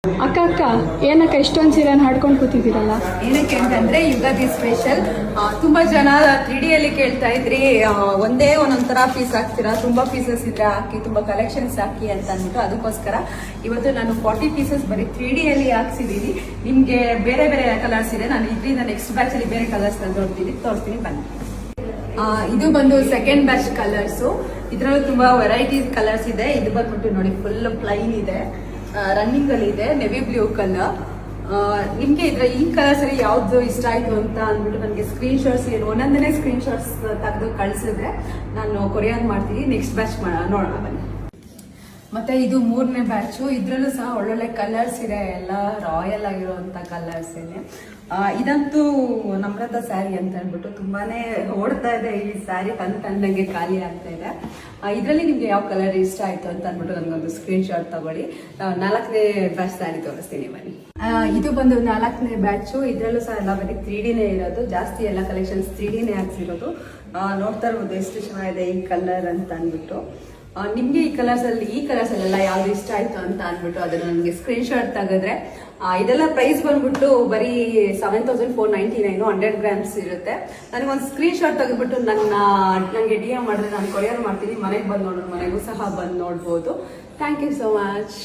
ಅಕ್ಕ ಏನಕ್ಕ ಇಷ್ಟೊಂದು ಸೀರೆನ ಹಾಡ್ಕೊಂಡು ಕೂತಿದ್ದೀರಲ್ಲ? ಏನಕ್ಕೆ ಅಂತಂದ್ರೆ ಯುಗಾದಿ ಸ್ಪೆಷಲ್. ತುಂಬಾ ಜನ 3D ಅಲ್ಲಿ ಕೇಳ್ತಾ ಇದ್ರಿ, ಒಂದೊಂದರ ಪೀಸ್ ಹಾಕ್ತೀರಾ, ತುಂಬಾ ಪೀಸಸ್ ಇದ್ರೆ ಹಾಕಿ, ತುಂಬಾ ಕಲೆಕ್ಷನ್ಸ್ ಹಾಕಿ ಅಂತ ಅಂದ್ಬಿಟ್ಟು ಅದಕ್ಕೋಸ್ಕರ ಇವತ್ತು ನಾನು 40 ಪೀಸಸ್ ಬರೀ 3D ಅಲ್ಲಿ ಹಾಕ್ಸಿದೀನಿ. ನಿಮ್ಗೆ ಬೇರೆ ಬೇರೆ ಕಲರ್ಸ್ ಇದೆ, ನಾನು ಇದರಿಂದ ನೆಕ್ಸ್ಟ್ ಬ್ಯಾಚ್ ಅಲ್ಲಿ ಬೇರೆ ಕಲರ್ಸ್ ತೋರಿಸ್ತೀನಿ ಬನ್ನಿ. ಇದು ಬಂದು ಸೆಕೆಂಡ್ ಬ್ಯಾಚ್ ಕಲರ್ಸ್. ಇದ್ರಲ್ಲೂ ತುಂಬಾ ವೆರೈಟಿ ಕಲರ್ಸ್ ಇದೆ. ಇದು ಬಂದ್ಬಿಟ್ಟು ನೋಡಿ ಫುಲ್ ಪ್ಲೈನ್ ಇದೆ, ರನ್ನಿಂಗ್ ಅಲ್ಲಿ ಇದೆ, ನೆವಿ ಬ್ಲೂ ಕಲರ್. ನಿಮ್ಗೆ ಈ ಕಲರ್ಸ್ ಅಲ್ಲಿ ಯಾವ್ದು ಇಷ್ಟ ಆಯ್ತು ಅಂತ ಅಂದ್ಬಿಟ್ಟು ನನಗೆ ಸ್ಕ್ರೀನ್ ಶಾಟ್ಸ್ ಒಂದೊಂದನೇ ಸ್ಕ್ರೀನ್ ಶಾಟ್ಸ್ ತೆಗೆದು ಕಳಿಸಿದ್ರೆ ನಾನು ಕೊರಿಯರ್ ಮಾಡ್ತೀನಿ. ನೆಕ್ಸ್ಟ್ ಬ್ಯಾಚ್ ನೋಡೋಣ ಬನ್ನಿ. ಮತ್ತೆ ಇದು 3ನೇ ಬ್ಯಾಚು. ಇದ್ರಲ್ಲೂ ಸಹ ಒಳ್ಳೊಳ್ಳೆ ಕಲರ್ಸ್ ಇದೆ, ಎಲ್ಲ ರಾಯಲ್ ಆಗಿರುವಂತ ಕಲರ್ಸ್ ಇದೆ. ಇದಂತೂ ನಮ್ರತಾ ಸ್ಯಾರಿ ಅಂತ ಹೇಳ್ಬಿಟ್ಟು ತುಂಬಾನೇ ಓಡ್ತಾ ಇದೆ ಈ ಸ್ಯಾರಿ, ತಂದಂಗೆ ಖಾಲಿ ಆಗ್ತಾ ಇದೆ. ಇದ್ರಲ್ಲಿ ನಿಮ್ಗೆ ಯಾವ ಕಲರ್ ಇಷ್ಟ ಆಯ್ತು ಅಂತ ಅಂದ್ಬಿಟ್ಟು ನನಗೊಂದು ಸ್ಕ್ರೀನ್ ಶಾಟ್ ತಗೊಳ್ಳಿ. 4ನೇ ಬ್ಯಾಚ್ ಸ್ಯಾರಿ ತೋರಿಸ್ತೀನಿ ಬನ್ನಿ. ಇದು ಬಂದು 4ನೇ ಬ್ಯಾಚು. ಇದ್ರಲ್ಲೂ ಸಹ ಎಲ್ಲ ಬರೀ 3Dನೇ ಇರೋದು, ಜಾಸ್ತಿ ಎಲ್ಲ ಕಲೆಕ್ಷನ್ಸ್ 3Dನೇ ಹಾಕ್ಸಿರೋದು. ನೋಡ್ತಾ ಇರ್ಬೋದು ಎಷ್ಟು ಚೆನ್ನಾಗಿದೆ ಈ ಕಲರ್ ಅಂತ ಅಂದ್ಬಿಟ್ಟು. ನಿಮ್ಗೆ ಈ ಕಲರ್ಸ್ ಅಲ್ಲೆಲ್ಲ ಯಾವ್ದು ಇಷ್ಟ ಆಯ್ತು ಅಂತ ಅಂದ್ಬಿಟ್ಟು ಅದನ್ನ ನನಗೆ ಸ್ಕ್ರೀನ್ ಶಾಟ್ ತೆಗೆದ್ರೆ, ಇದೆಲ್ಲ ಪ್ರೈಸ್ ಬಂದ್ಬಿಟ್ಟು ಬರೀ 7499, 100 ಗ್ರಾಮ್ಸ್ ಇರುತ್ತೆ. ನನಗೊಂದು ಸ್ಕ್ರೀನ್ ಶಾಟ್ ತೆಗೆದ್ಬಿಟ್ಟು ನನಗೆ DM ಮಾಡಿದ್ರೆ ನಾನು ಕೊರಿಯರ್ ಮಾಡ್ತೀನಿ. ಮನೆಗೆ ಬಂದು ನೋಡೋಣ, ಮನೆಗೂ ಸಹ ಬಂದು ನೋಡ್ಬೋದು. Thank you so much.